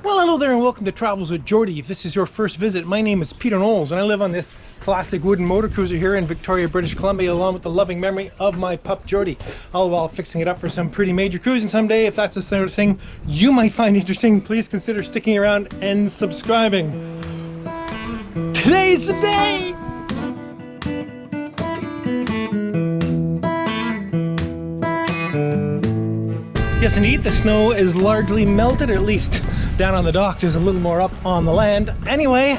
Well, hello there and welcome to Travels with Geordie. If this is your first visit, my name is Peter Knowles and I live on this classic wooden motor cruiser here in Victoria, British Columbia, along with the loving memory of my pup Geordie, all while fixing it up for some pretty major cruising someday. If that's the sort of thing you might find interesting, please consider sticking around and subscribing. Today's the day! Yes, indeed, the snow is largely melted, or at least down on the docks. There's a little more up on the land. Anyway,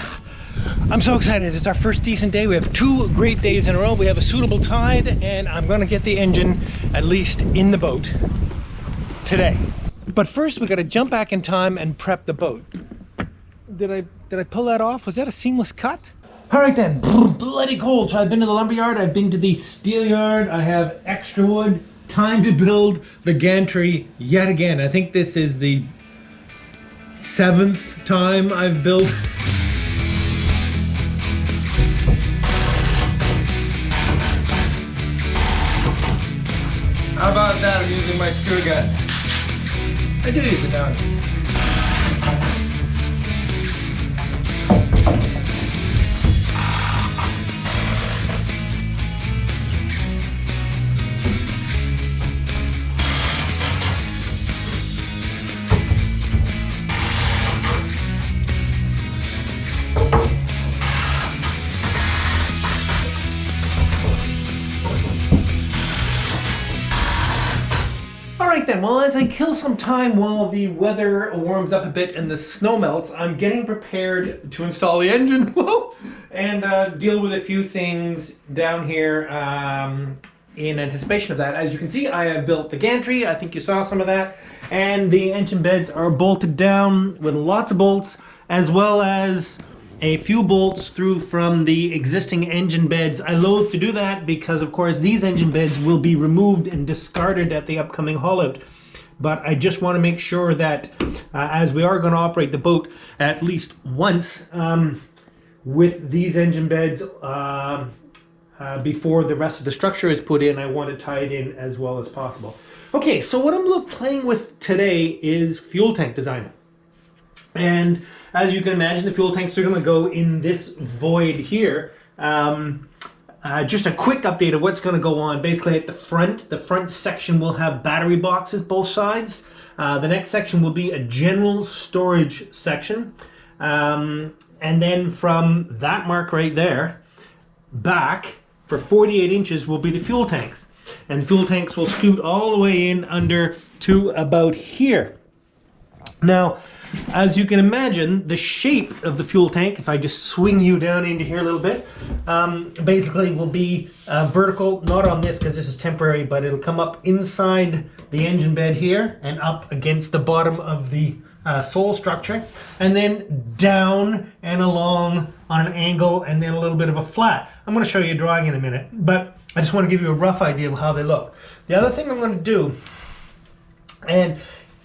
I'm so excited. It's our first decent day. We have 2 great days in a row. We have a suitable tide, and I'm going to get the engine at least in the boat today. But first, we got to jump back in time and prep the boat. Did I pull that off? Was that a seamless cut? All right then, bloody cold. So I've been to the lumber yard. I've been to the steel yard. I have extra wood. Time to build the gantry yet again. I think this is the 7th time I've built. How about that? I'm using my screw gun. I do use it now. Alright then, well, as I kill some time while the weather warms up a bit and the snow melts, I'm getting prepared to install the engine and deal with a few things down here in anticipation of that. As you can see, I have built the gantry. I think you saw some of that. And the engine beds are bolted down with lots of bolts, as well as a few bolts through from the existing engine beds. I loathe to do that because, of course, these engine beds will be removed and discarded at the upcoming haul-out. But I just want to make sure that as we are going to operate the boat at least once with these engine beds before the rest of the structure is put in, I want to tie it in as well as possible. Okay, so what I'm playing with today is fuel tank design. And as you can imagine, the fuel tanks are going to go in this void here. Just a quick update of what's going to go on. Basically at the front section will have battery boxes both sides. The next section will be a general storage section. And then from that mark right there, back for 48 inches will be the fuel tanks. And the fuel tanks will scoot all the way in under to about here. Now, as you can imagine, the shape of the fuel tank, if I just swing you down into here a little bit, basically will be vertical, not on this because this is temporary, but it'll come up inside the engine bed here and up against the bottom of the sole structure, and then down and along on an angle, and then a little bit of a flat. I'm going to show you a drawing in a minute, but I just want to give you a rough idea of how they look. The other thing I'm going to do, and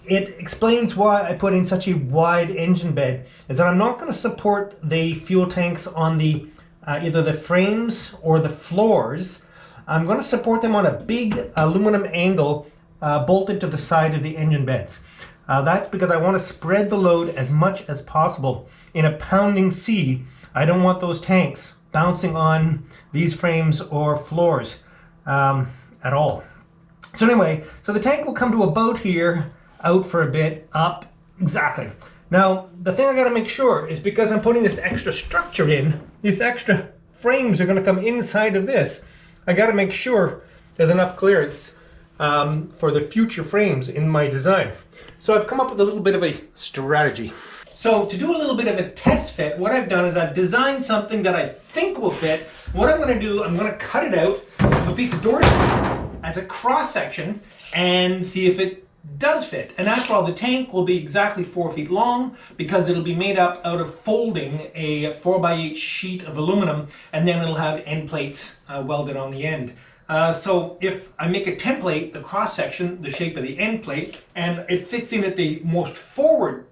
it explains why I put in such a wide engine bed, is that I'm not going to support the fuel tanks on the either the frames or the floors. I'm going to support them on a big aluminum angle bolted to the side of the engine beds. That's because I want to spread the load as much as possible. In a pounding sea, I don't want those tanks bouncing on these frames or floors at all. So anyway, so the tank will come to about here, out for a bit, up, exactly. Now, the thing I gotta make sure is, because I'm putting this extra structure in, these extra frames are gonna come inside of this. I gotta make sure there's enough clearance for the future frames in my design. So I've come up with a little bit of a strategy. So to do a little bit of a test fit, what I've done is I've designed something that I think will fit. What I'm gonna do, I'm gonna cut it out of a piece of door as a cross section and see if it does fit. And after all, the tank will be exactly 4 feet long because it'll be made up out of folding a 4x8 sheet of aluminum, and then it'll have end plates welded on the end. So if I make a template, the cross section, the shape of the end plate, and it fits in at the most forward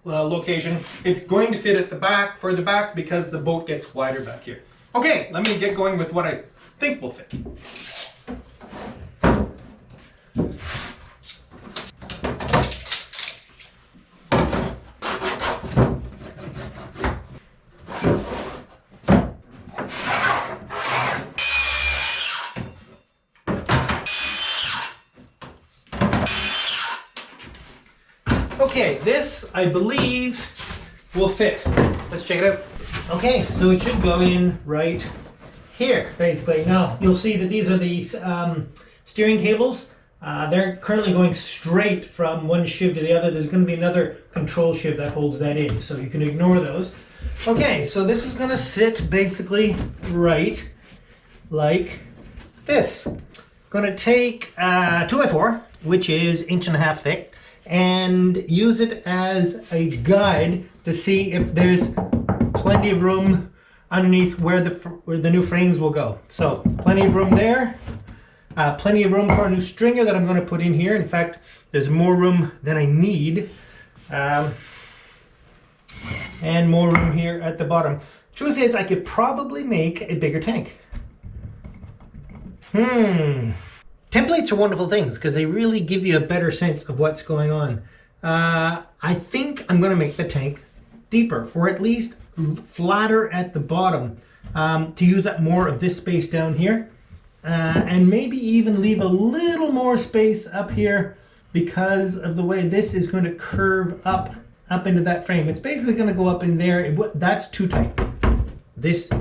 location, it's going to fit at the back, further back, because the boat gets wider back here. Okay, let me get going with what I think will fit. Okay, this, I believe, will fit. Let's check it out. Okay, so it should go in right here, basically. Now, you'll see that these are the steering cables. They're currently going straight from one sheave to the other. There's going to be another control sheave that holds that in, so you can ignore those. Okay, so this is going to sit basically right like this. Going to take 2x4, which is 1.5 inches thick, and use it as a guide to see if there's plenty of room underneath where the new frames will go. So plenty of room there. Plenty of room for a new stringer that I'm going to put in here. In fact, there's more room than I need. And more room here at the bottom. Truth is, I could probably make a bigger tank. Templates are wonderful things because they really give you a better sense of what's going on. I think I'm going to make the tank deeper, or at least flatter at the bottom, to use up more of this space down here. And maybe even leave a little more space up here because of the way this is going to curve up into that frame. It's basically going to go up in there. That's too tight. This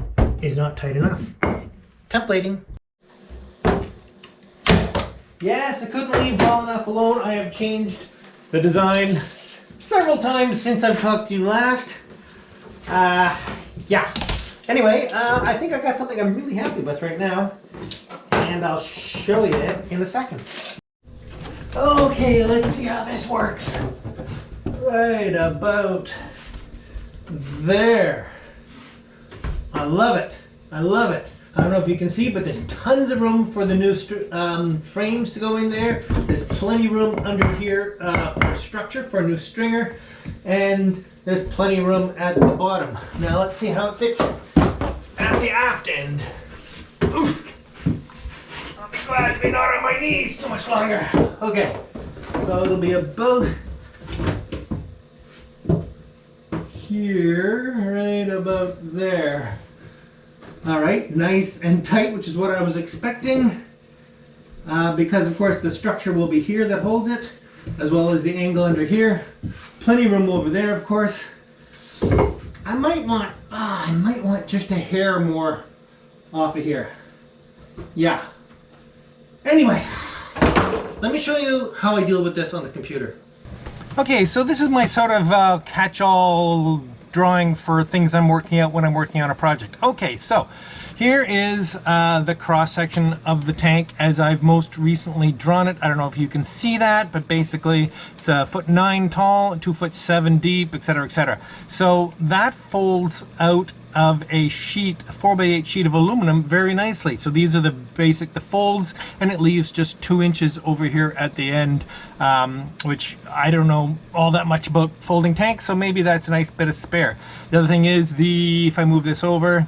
is not tight enough. Templating. Yes, I couldn't leave well enough alone. I have changed the design several times since I've talked to you last. Yeah. Anyway, I think I got something I'm really happy with right now. And I'll show you it in a second. Okay, let's see how this works. Right about there. I love it. I love it. I don't know if you can see, but there's tons of room for the new frames to go in there. There's plenty of room under here for structure, for a new stringer. And there's plenty of room at the bottom. Now let's see how it fits at the aft end. Oof. I'll be glad to be not on my knees too much longer. Okay, so it'll be about here, right about there. All right, nice and tight, which is what I was expecting, because of course the structure will be here that holds it, as well as the angle under here. Plenty of room over there, of course. I might want just a hair more off of here. Yeah. Anyway, let me show you how I deal with this on the computer. Okay, so this is my sort of catch-all drawing for things I'm working out when I'm working on a project. Okay, so here is the cross-section of the tank as I've most recently drawn it. I don't know if you can see that, but basically it's 1.9 tall, 2'7" deep, etc., etc. So that folds out of a sheet, a 4x8 sheet of aluminum very nicely. So these are the folds, and it leaves just 2 inches over here at the end, which I don't know all that much about folding tanks, so maybe that's a nice bit of spare. The other thing is, if I move this over,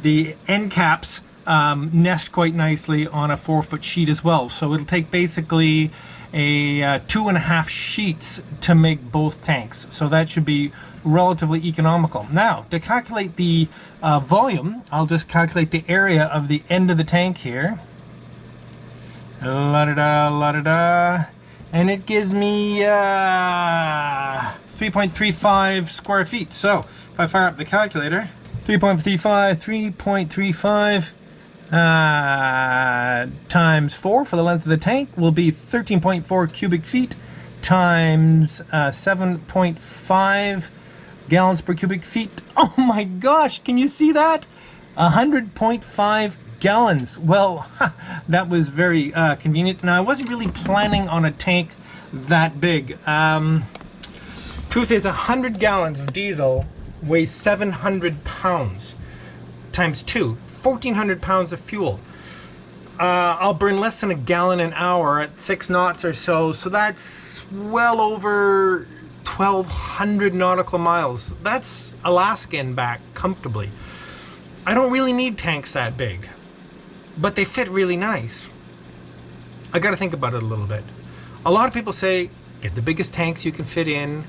the end caps nest quite nicely on a 4-foot sheet as well. So it'll take basically a 2.5 sheets to make both tanks. So that should be relatively economical. Now, to calculate the volume, I'll just calculate the area of the end of the tank here. La-da-da, la-da-da. And it gives me 3.35 square feet. So, if I fire up the calculator, 3.35 times 4 for the length of the tank will be 13.4 cubic feet times 7.5 gallons per cubic feet. Oh my gosh, can you see that? 100.5 gallons. Well, that was very convenient. Now, I wasn't really planning on a tank that big. Truth is, 100 gallons of diesel weighs 700 pounds times 2, 1,400 pounds of fuel. I'll burn less than a gallon an hour at 6 knots or so, so that's well over 1,200 nautical miles. That's Alaska and back comfortably. I don't really need tanks that big, but they fit really nice. I got to think about it a little bit. A lot of people say, get the biggest tanks you can fit in,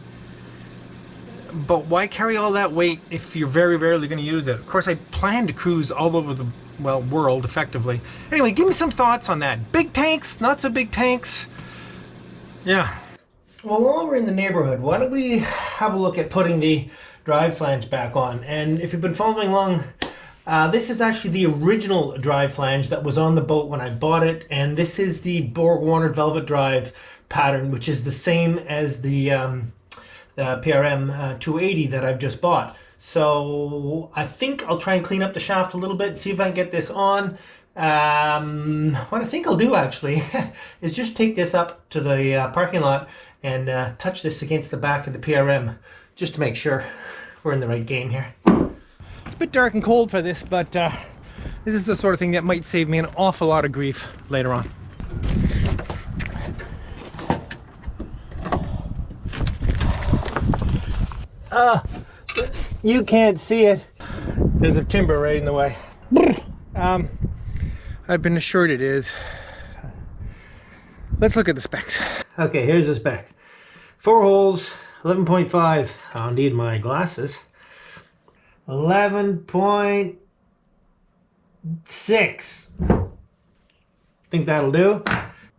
but why carry all that weight if you're very rarely going to use it? Of course, I plan to cruise all over the world effectively. Anyway, give me some thoughts on that. Big tanks, not so big tanks. Yeah. Well, while we're in the neighborhood, why don't we have a look at putting the drive flange back on? And if you've been following along, this is actually the original drive flange that was on the boat when I bought it, and this is the Borg-Warner Velvet Drive pattern, which is the same as the PRM 280 that I've just bought. So I think I'll try and clean up the shaft a little bit, see if I can get this on. What I think I'll do actually is just take this up to the parking lot and touch this against the back of the PRM just to make sure we're in the right game here. It's a bit dark and cold for this, but this is the sort of thing that might save me an awful lot of grief later on. You can't see it. There's a timber right in the way. I've been assured it is. Let's look at the specs. Okay, here's the spec. 4 holes, 11.5. I'll need my glasses. 11.6. Think that'll do.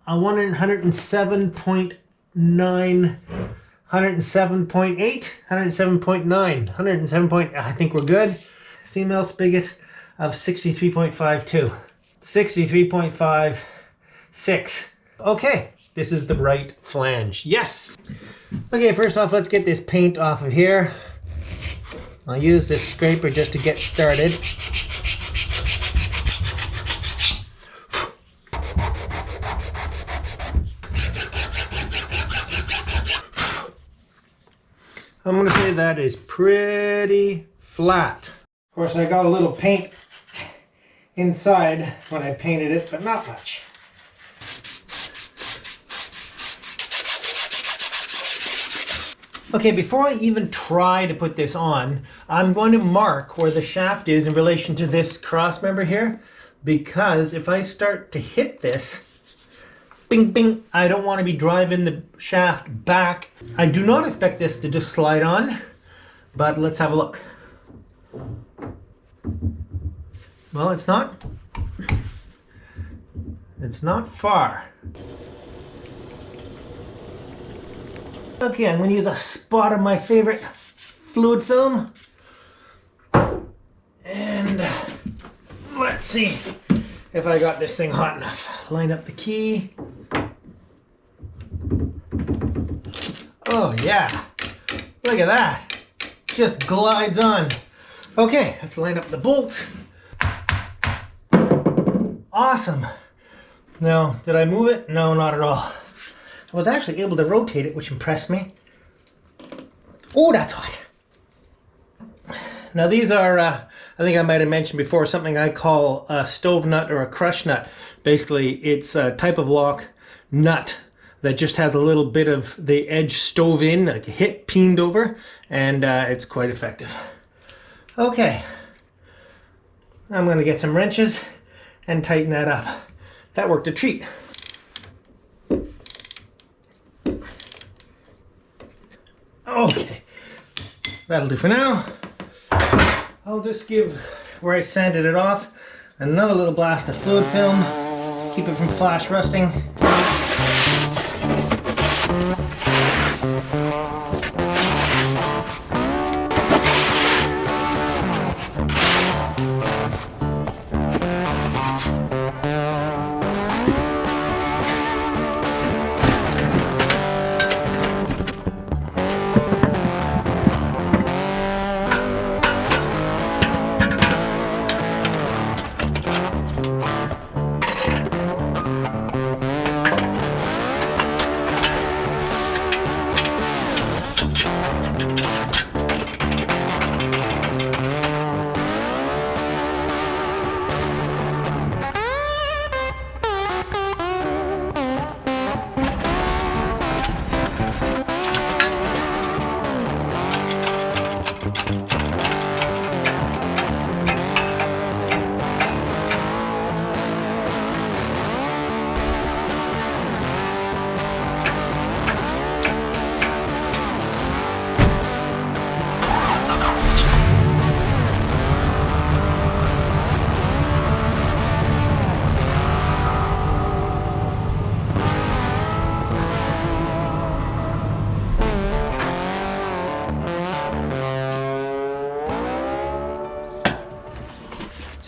I wanted 107.9, 107.8, 107.9, 107. I think we're good. Female spigot of 63.52. 63.56. Okay, this is the right flange. Yes! Okay, first off, let's get this paint off of here. I'll use this scraper just to get started. I'm going to say that is pretty flat. Of course, I got a little paint inside when I painted it, but not much. Okay, before I even try to put this on, I'm going to mark where the shaft is in relation to this cross member here, because if I start to hit this, bing, bing, I don't want to be driving the shaft back. I do not expect this to just slide on, but let's have a look. Well, it's not far. Okay, I'm going to use a spot of my favorite fluid film. And let's see if I got this thing hot enough. Line up the key. Oh yeah, look at that. Just glides on. Okay, let's line up the bolts. Awesome. Now, did I move it? No, not at all. I was actually able to rotate it, which impressed me. Oh, that's hot. Now these are, I think I might have mentioned before, something I call a stove nut or a crush nut. Basically, it's a type of lock nut that just has a little bit of the edge stove in, like a hit peened over, and it's quite effective. Okay, I'm going to get some wrenches and tighten that up. That worked a treat. Okay, that'll do for now. I'll just give where I sanded it off another little blast of fluid film, keep it from flash rusting.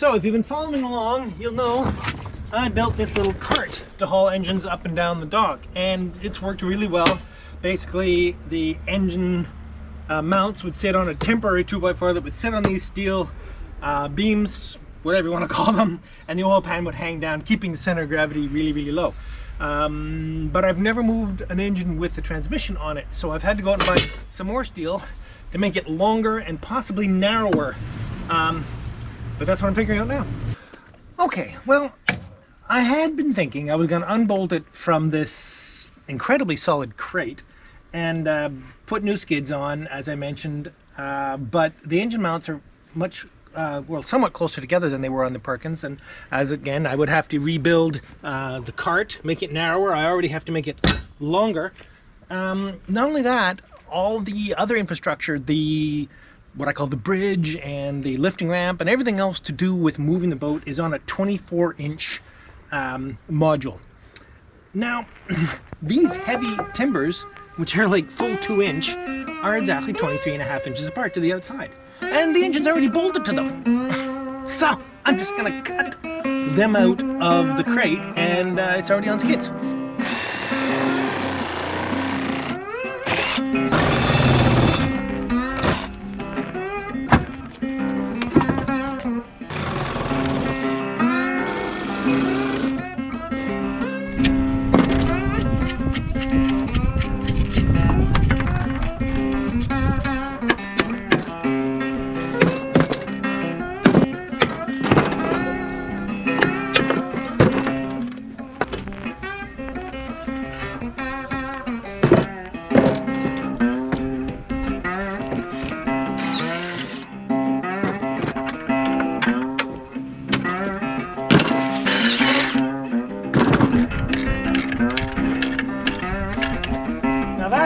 So if you've been following along, you'll know I built this little cart to haul engines up and down the dock, and it's worked really well. Basically, the engine mounts would sit on a temporary 2x4 that would sit on these steel beams, whatever you want to call them, and the oil pan would hang down, keeping the center of gravity really, really low. But I've never moved an engine with the transmission on it, so I've had to go out and buy some more steel to make it longer and possibly narrower. But that's what I'm figuring out now. Okay, well, I had been thinking I was going to unbolt it from this incredibly solid crate and put new skids on, as I mentioned, but the engine mounts are much well, somewhat closer together than they were on the Perkins, and as again I would have to rebuild the cart, make it narrower. I already have to make it longer. Not only that, all the other infrastructure, what I call the bridge and the lifting ramp and everything else to do with moving the boat is on a 24-inch module. Now these heavy timbers, which are like full 2-inch, are exactly 23.5 inches apart to the outside, and the engine's already bolted to them. So I'm just gonna cut them out of the crate, and it's already on skids.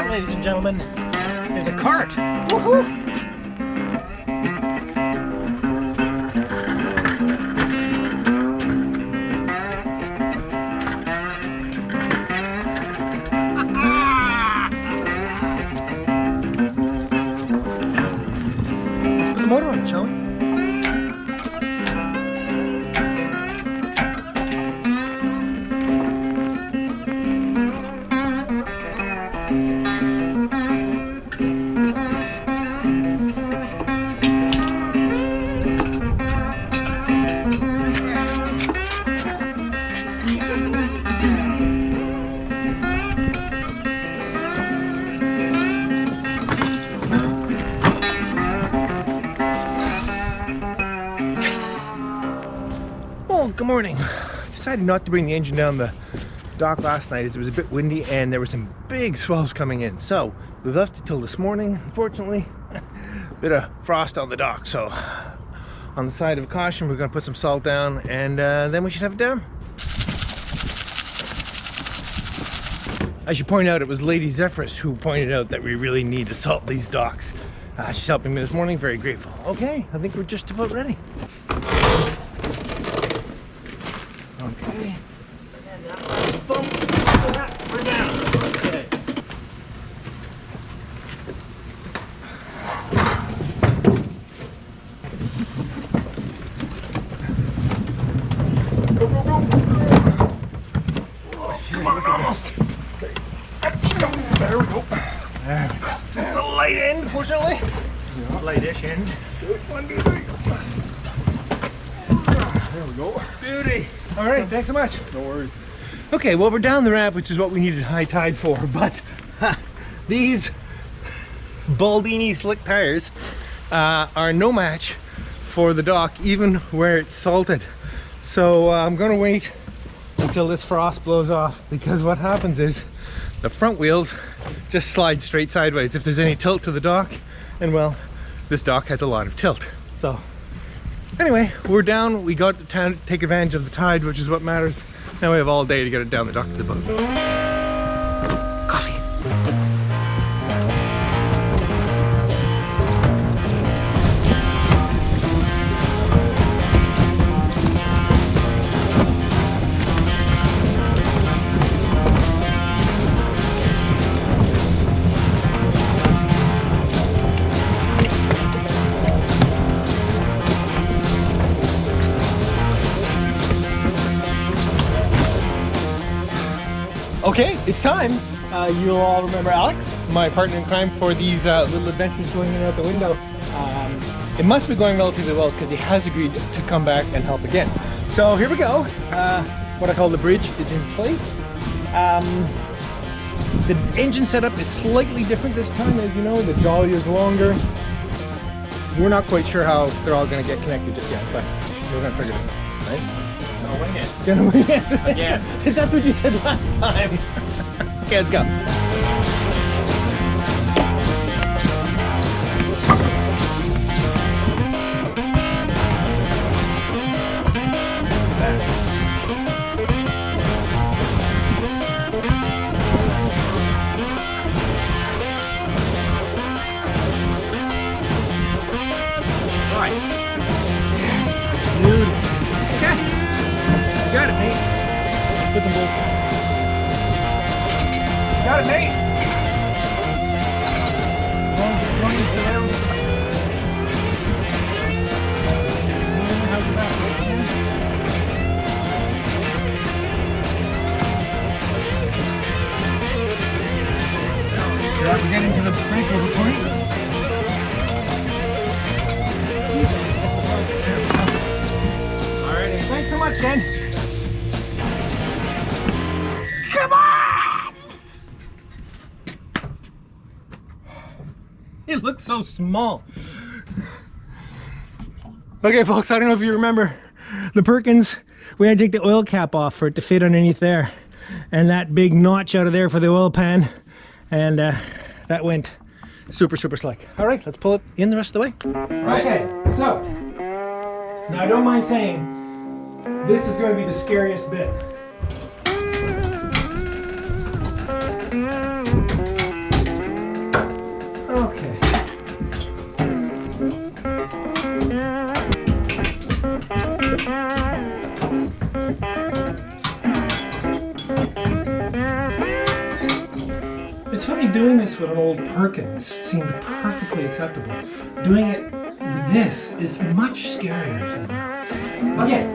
Ladies and gentlemen, is a cart. Woohoo! Let's put the motor on it, shall we? Good morning. Decided not to bring the engine down the dock last night as it was a bit windy and there were some big swells coming in. So we left it till this morning. Unfortunately, bit of frost on the dock. So on the side of caution, we're going to put some salt down, and then we should have it down. I should point out it was Lady Zephyrus who pointed out that we really need to salt these docks. She's helping me this morning. Very grateful. Okay, I think we're just about ready. Okay, and then that last bump, so that, we're down. Okay. Go, go, go. Oh, come on, almost. Okay. There we go. There we go. It's the light end, fortunately. Yeah. Lightish end. Good. 1, 2, 3. There we go. Beauty. All right, thanks so much. No worries. Okay, well, we're down the ramp, which is what we needed high tide for, but these Baldini slick tires are no match for the dock, even where it's salted. So I'm gonna wait until this frost blows off, because what happens is the front wheels just slide straight sideways if there's any tilt to the dock, and well, this dock has a lot of tilt. So anyway, we're down. We got to town to take advantage of the tide, which is what matters. Now we have all day to get it down the dock to the boat. Coffee. Okay, it's time. You'll all remember Alex, my partner in crime for these little adventures going in and out the window. It must be going relatively well because he has agreed to come back and help again. So here we go. What I call the bridge is in place. The engine setup is slightly different this time, as you know. The dolly is longer. We're not quite sure how they're all going to get connected just yet, but we're going to figure it out, right? Gonna wing it. Gonna wing it. Again. That's what you said last time. Okay, let's go. Got it, mate. Put them both. Got it, mate. Don't use the rails. We're getting to the breakover point. Alrighty. Thanks so much, Ken. Come on! It looks so small. Okay, folks, I don't know if you remember the Perkins. We had to take the oil cap off for it to fit underneath there, and that big notch out of there for the oil pan, and that went super slick. All right, let's pull it in the rest of the way. Right. Okay, so now I don't mind saying this is going to be the scariest bit. Okay. It's funny, doing this with an old Perkins seemed perfectly acceptable. Doing it with this is much scarier somehow. Okay.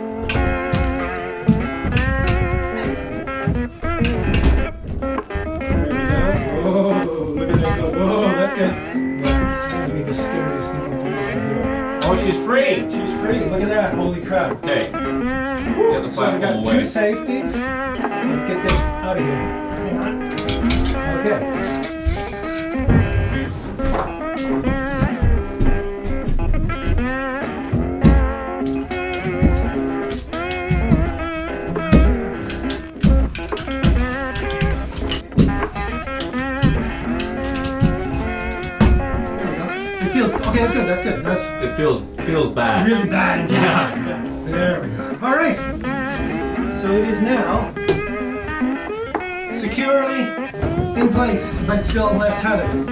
Oh, she's free. She's free. Look at that. Holy crap. Okay. Get the So we got platform two away. safeties. Let's get this out of here. Hang on. Okay. Okay, that's good. That's good. That's It feels bad. really bad. Yeah. There we go. All right. So it is now securely in place, but still tethered.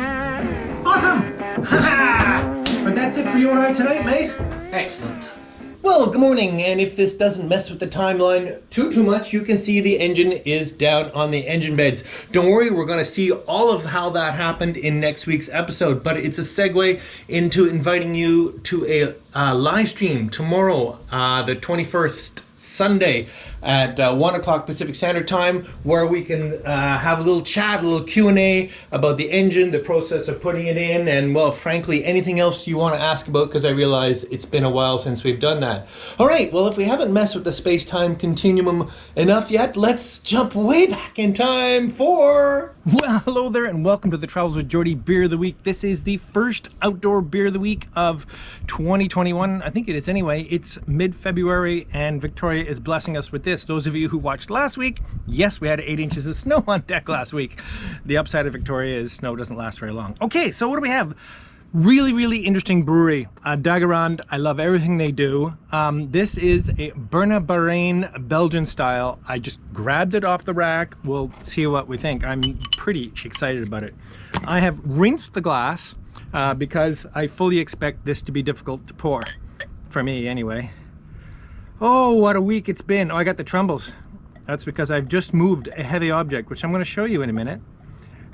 Awesome. But that's it for you and I tonight, mate. Excellent. Well, good morning, and if this doesn't mess with the timeline too much, you can see the engine is down on the engine beds. Don't worry, we're going to see all of how that happened in next week's episode, but it's a segue into inviting you to a live stream tomorrow, the 21st, Sunday at 1 o'clock Pacific Standard Time, where we can have a little chat, a little Q&A about the engine, the process of putting it in, and, well, frankly, anything else you want to ask about, because I realize it's been a while since we've done that. All right, well, if we haven't messed with the space-time continuum enough yet, let's jump way back in time for... Well, hello there, and welcome to the Travels with Geordie Beer of the Week. This is the first outdoor beer of the week of 2021. I think it is anyway. It's mid-February, and Victoria is blessing us with this. Those of you who watched last week, yes, we had 8 inches of snow on deck last week. The upside of Victoria is snow doesn't last very long. Okay, so what do we have? Really interesting brewery, Daggerand. I love everything they do. This is a Berna Bahrain Belgian style. I just grabbed it off the rack. We'll see what we think. I'm pretty excited about it. I have rinsed the glass because I fully expect this to be difficult to pour, for me anyway. Oh, what a week it's been. Oh, I got the trembles. That's because I've just moved a heavy object, which I'm going to show you in a minute.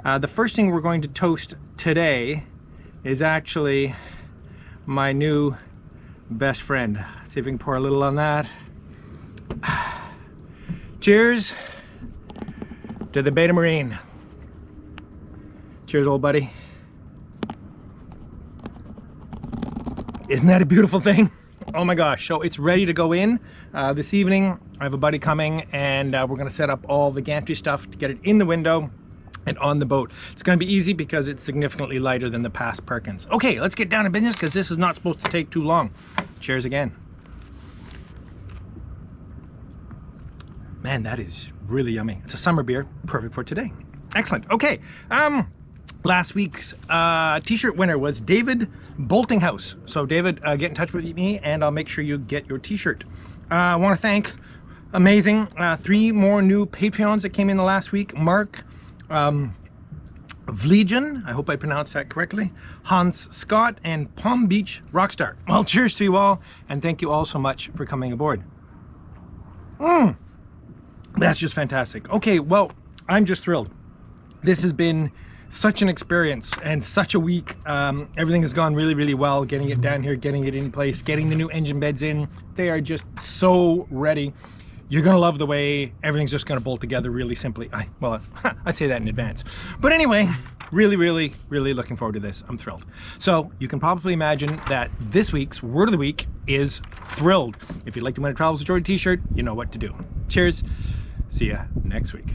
The first thing we're going to toast today is actually my new best friend. Let's see if we can pour a little on that. Cheers to the Beta Marine. Cheers, old buddy. Isn't that a beautiful thing? Oh my gosh, so it's ready to go in. This evening, I have a buddy coming and we're gonna set up all the gantry stuff to get it in the window and on the boat. It's gonna be easy because it's significantly lighter than the past Perkins. Okay, let's get down to business because this is not supposed to take too long. Cheers again. Man, that is really yummy. It's a summer beer, perfect for today. Excellent. Okay, last week's t-shirt winner was David Boltinghouse. So David, get in touch with me and I'll make sure you get your t-shirt. I want to thank, amazing, 3 more new Patreons that came in the last week. Mark Vlegan, I hope I pronounced that correctly, Hans Scott, and Palm Beach Rockstar. Well, cheers to you all, and thank you all so much for coming aboard. That's just fantastic. Okay, well, I'm just thrilled. This has been such an experience and such a week. Everything has gone really, really well. Getting it down here, getting it in place, getting the new engine beds in. They are just so ready. You're gonna love the way everything's just gonna bolt together really simply. Well, I'd say that in advance. But anyway, really, really, really looking forward to this. I'm thrilled. So you can probably imagine that this week's word of the week is thrilled. If you'd like to win a Travels with Geordie t-shirt, you know what to do. Cheers. See ya next week.